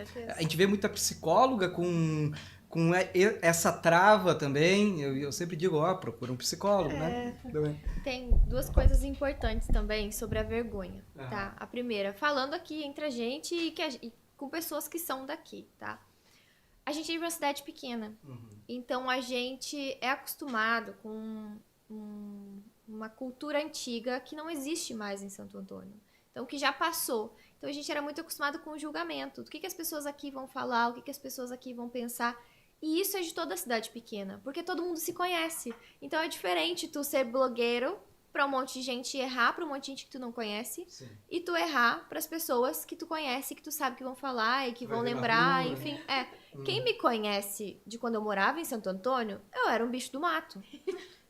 certeza. A gente vê muita psicóloga com essa trava também. Eu sempre digo, procura um psicólogo, né? Tem duas coisas importantes também sobre a vergonha, tá? A primeira, falando aqui entre a gente e com pessoas que são daqui, tá? A gente vive uma cidade pequena, então a gente é acostumado com uma cultura antiga que não existe mais em Santo Antônio. Então, que já passou. Então, a gente era muito acostumado com o julgamento. O que as pessoas aqui vão falar, o que as pessoas aqui vão pensar. E isso é de toda a cidade pequena, porque todo mundo se conhece. Então, é diferente tu ser blogueiro pra um monte de gente errar pra um monte de gente que tu não conhece. Sim. E tu errar pras pessoas que tu conhece, que tu sabe que vão falar e que vão ver na lembrar, rua, enfim. Quem me conhece de quando eu morava em Santo Antônio, eu era um bicho do mato.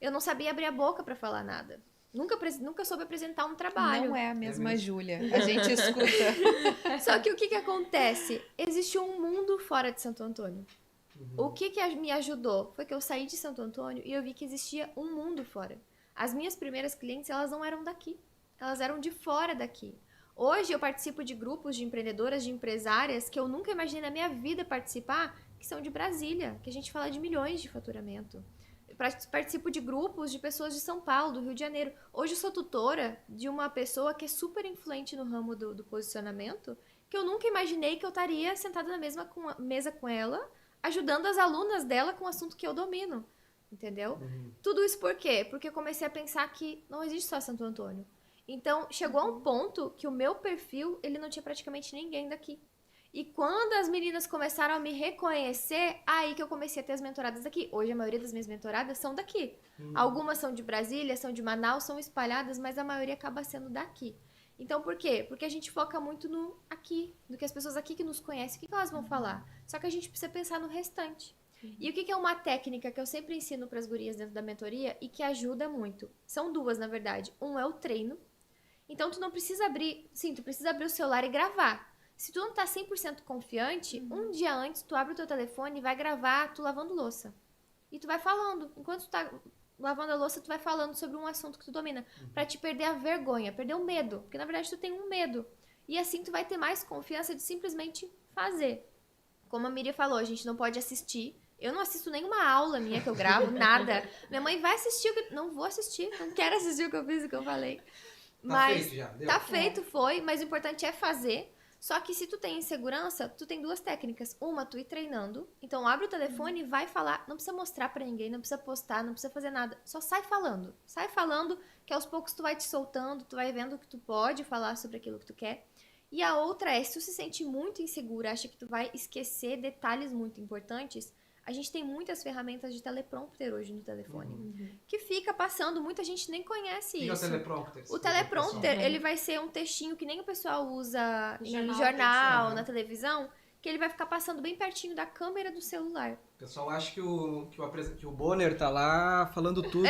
Eu não sabia abrir a boca pra falar nada. Nunca soube apresentar um trabalho. Não é a mesma Júlia. A gente escuta. Só que o que acontece? Existe um mundo fora de Santo Antônio. O que me ajudou foi que eu saí de Santo Antônio e eu vi que existia um mundo fora. As minhas primeiras clientes, elas não eram daqui. Elas eram de fora daqui. Hoje eu participo de grupos de empreendedoras, de empresárias que eu nunca imaginei na minha vida participar, que são de Brasília, que a gente fala de milhões de faturamento. Participo de grupos de pessoas de São Paulo, do Rio de Janeiro. Hoje eu sou tutora de uma pessoa que é super influente no ramo do posicionamento, que eu nunca imaginei que eu estaria sentada na mesma mesa com ela, ajudando as alunas dela com o assunto que eu domino. Entendeu? Tudo isso por quê? Porque eu comecei a pensar que não existe só Santo Antônio. Então, chegou a um ponto que o meu perfil, ele não tinha praticamente ninguém daqui. E quando as meninas começaram a me reconhecer, aí que eu comecei a ter as mentoradas daqui. Hoje a maioria das minhas mentoradas são daqui. Algumas são de Brasília, são de Manaus, são espalhadas, mas a maioria acaba sendo daqui. Então, por quê? Porque a gente foca muito no aqui, do que as pessoas aqui que nos conhecem, o que elas vão falar. Só que a gente precisa pensar no restante. E o que é uma técnica que eu sempre ensino para as gurias dentro da mentoria e que ajuda muito? São duas, na verdade. Um é o treino. Então, tu não precisa abrir... Sim, tu precisa abrir o celular e gravar. Se tu não tá 100% confiante, um dia antes tu abre o teu telefone e vai gravar tu lavando louça. E tu vai falando. Enquanto tu tá lavando a louça, tu vai falando sobre um assunto que tu domina. Pra te perder a vergonha, perder o medo. Porque na verdade tu tem um medo. E assim tu vai ter mais confiança de simplesmente fazer. Como a Miriam falou, a gente não pode assistir. Eu não assisto nenhuma aula minha que eu gravo, nada. Minha mãe vai assistir o que... Não vou assistir, não quero assistir o que eu fiz, o que eu falei. Mas feito já, deu. Tá feito, foi, mas o importante é fazer. Só que se tu tem insegurança, tu tem duas técnicas. Uma, tu ir treinando. Então abre o telefone e vai falar. Não precisa mostrar pra ninguém, não precisa postar, não precisa fazer nada. Só sai falando. Sai falando que aos poucos tu vai te soltando, tu vai vendo que tu pode falar sobre aquilo que tu quer. E a outra é, se tu se sente muito insegura, acha que tu vai esquecer detalhes muito importantes, a gente tem muitas ferramentas de teleprompter hoje no telefone. Que fica passando, muita gente nem conhece isso. O teleprompter? O teleprompter, ele vai ser um textinho que nem o pessoal usa em Jornal, jornal, na televisão, que ele vai ficar passando bem pertinho da câmera do celular. O pessoal acha que o Bonner tá lá falando tudo.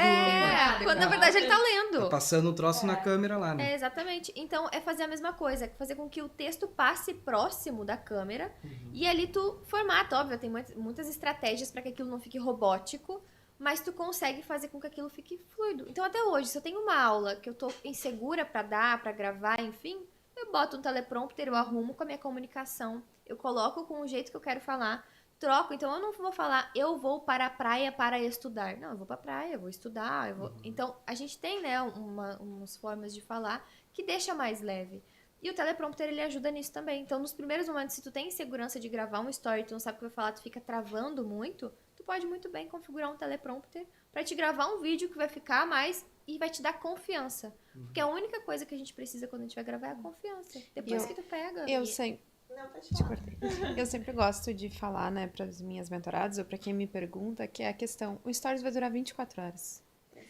Quando na verdade ele tá lendo. Tá passando um troço na câmera lá, né? Exatamente. Então, é fazer a mesma coisa. Fazer com que o texto passe próximo da câmera. E ali tu formata, óbvio, tem muitas estratégias para que aquilo não fique robótico. Mas tu consegue fazer com que aquilo fique fluido. Então, até hoje, se eu tenho uma aula que eu tô insegura para dar, para gravar, enfim, eu boto um teleprompter, eu arrumo com a minha comunicação. Eu coloco com o jeito que eu quero falar. Troco, então eu não vou falar, eu vou para a praia para estudar. Não, eu vou para a praia, eu vou estudar. Então, a gente tem, né, umas formas de falar que deixa mais leve. E o teleprompter, ele ajuda nisso também. Então, nos primeiros momentos, se tu tem insegurança de gravar um story, tu não sabe o que vai falar, tu fica travando muito, tu pode muito bem configurar um teleprompter para te gravar um vídeo que vai ficar mais e vai te dar confiança. Porque a única coisa que a gente precisa quando a gente vai gravar é a confiança. Depois que tu pega... Eu sei. Eu sempre gosto de falar, né, para as minhas mentoradas ou para quem me pergunta, que é a questão, o Stories vai durar 24 horas.